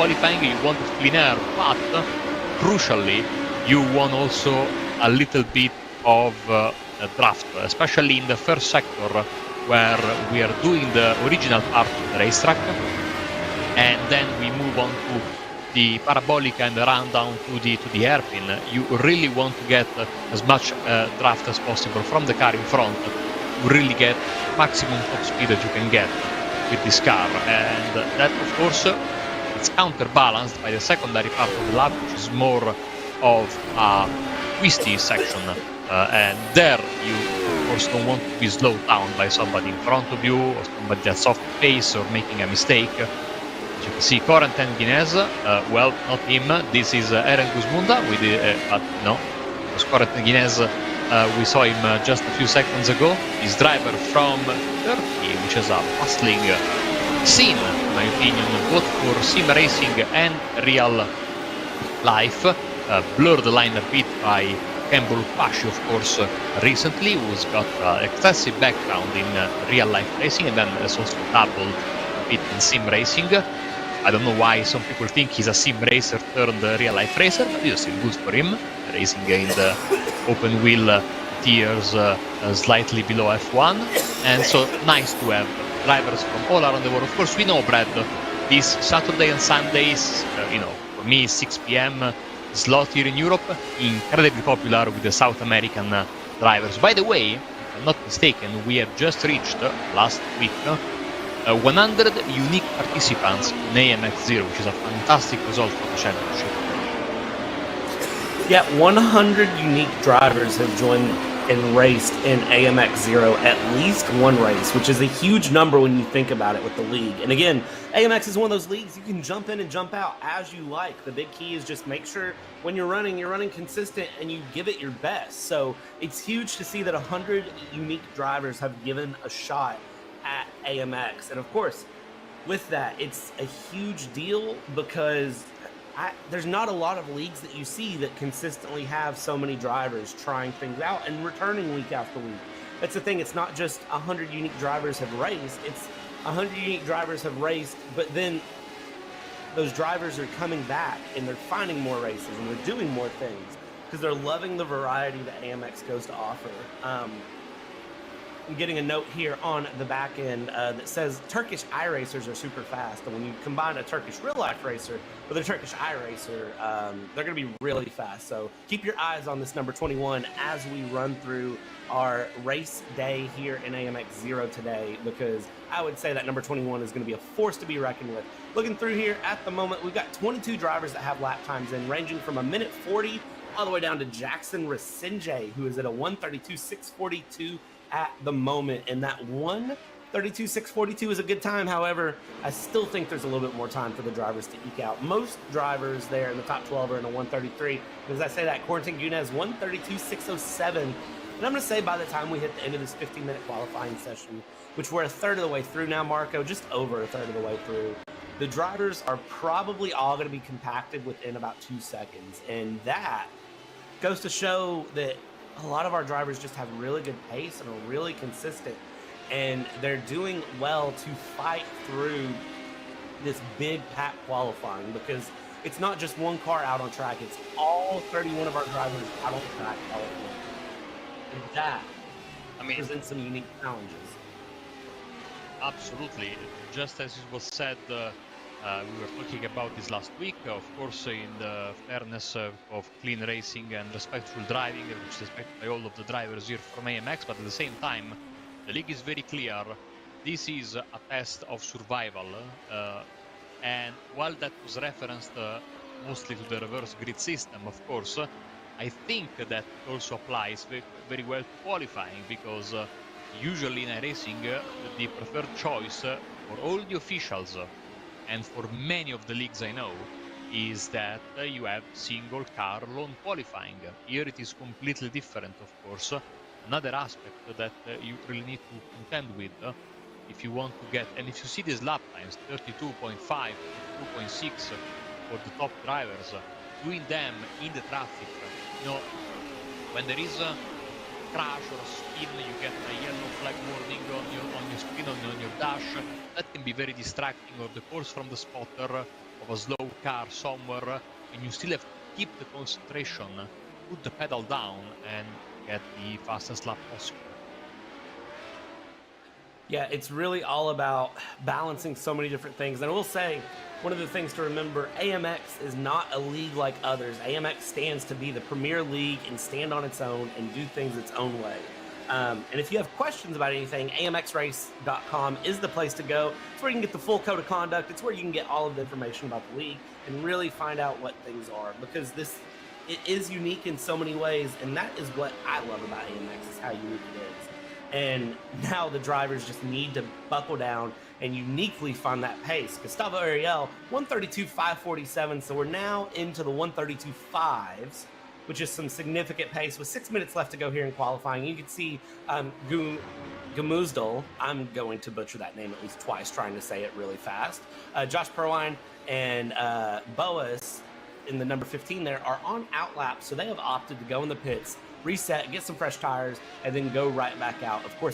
qualifying, you want clean air, but crucially, you want also a little bit of draft, especially in the first sector where we are doing the original part of the racetrack, and then we move on to the parabolic and run down to the hairpin. You really want to get as much draft as possible from the car in front to really get maximum top speed that you can get with this car, and that of course it's counterbalanced by the secondary part of the lap, which is more of a twisty section, and there you of course don't want to be slowed down by somebody in front of you or somebody that's off the pace or making a mistake. As you can see, Corentin Guinez, well, not him, this is Eren Guzmunda with the, but no, it was Corentin Guinez. We saw him just a few seconds ago. His driver from Turkey, which is a bustling scene, in my opinion, both for sim racing and real life. Blurred the line a bit by Campbell Pashi, of course, recently, who's got extensive background in real life racing and then has also dabbled a bit in sim racing. I don't know why some people think he's a sim racer turned real life racer, but it's still good for him, racing in the open wheel tiers slightly below F1. And so nice to have drivers from all around the world. Of course, we know, Brad, this Saturday and Sundays, for me, 6 p.m. slot here in Europe, incredibly popular with the South American drivers. By the way, if I'm not mistaken, we have just reached last week 100 unique participants in AMX0, which is a fantastic result for the championship. Yeah, 100 unique drivers have joined and raced in AMX0 at least one race, which is a huge number when you think about it with the league. And again, AMX is one of those leagues you can jump in and jump out as you like. The big key is just make sure when you're running consistent and you give it your best. So it's huge to see that 100 unique drivers have given a shot at AMX. And of course, with that, it's a huge deal because there's not a lot of leagues that you see that consistently have so many drivers trying things out and returning week after week. That's the thing. It's not just 100 unique drivers have raced. It's 100 unique drivers have raced, but then those drivers are coming back and they're finding more races and they're doing more things because they're loving the variety that AMX goes to offer. I'm getting a note here on the back end that says Turkish iRacers are super fast. And when you combine a Turkish real-life racer with a Turkish iRacer, they're going to be really fast. So keep your eyes on this number 21 as we run through our race day here in AMX0 today, because I would say that number 21 is going to be a force to be reckoned with. Looking through here at the moment, we've got 22 drivers that have lap times in, ranging from 1:40 all the way down to Jackson Rasinje, who is at a 1:32.642 at the moment, and that 1:32.642 is a good time. However, I still think there's a little bit more time for the drivers to eke out. Most drivers there in the top 12 are in a 1:33. As I say that, Corentin Guinez 1:32.607, and I'm going to say by the time we hit the end of this 15-minute qualifying session, which we're a third of the way through now, Marco, just over a third of the way through, the drivers are probably all going to be compacted within about 2 seconds, and that goes to show that a lot of our drivers just have really good pace and are really consistent, and they're doing well to fight through this big pack qualifying, because it's not just one car out on track, it's all 31 of our drivers out on track all at once. And that, presents some unique challenges. Absolutely. Just as it was said, we were talking about this last week, of course, in the fairness of clean racing and respectful driving, which is respected by all of the drivers here from AMX, but at the same time, the league is very clear. This is a test of survival, and while that was referenced mostly to the reverse grid system, of course, I think that also applies very well to qualifying, because usually in iRacing, the preferred choice for all the officials and for many of the leagues I know is that you have single car lone qualifying. Here it is completely different, of course. Another aspect that you really need to contend with if you want to get, and if you see these lap times, 32.5, 32.6 for the top drivers, doing them in the traffic, when there is crash or a spin, you get a yellow flag warning on your screen, on your dash. That can be very distracting, or the calls from the spotter of a slow car somewhere, and you still have to keep the concentration, put the pedal down, and get the fastest lap possible. Yeah, it's really all about balancing so many different things. And I will say, one of the things to remember, AMX is not a league like others. AMX stands to be the premier league and stand on its own and do things its own way. And if you have questions about anything, amxrace.com is the place to go. It's where you can get the full code of conduct. It's where you can get all of the information about the league and really find out what things are, because it is unique in so many ways. And that is what I love about AMX, is how unique it is. And now the drivers just need to buckle down and uniquely find that pace. Gustavo Ariel, 132.547. So we're now into the 132.5s, which is some significant pace with 6 minutes left to go here in qualifying. You can see Gamuzdal, I'm going to butcher that name at least twice, trying to say it really fast. Josh Perwine and Boas in the number 15 there are on outlap, so they have opted to go in the pits, reset, get some fresh tires, and then go right back out. Of course,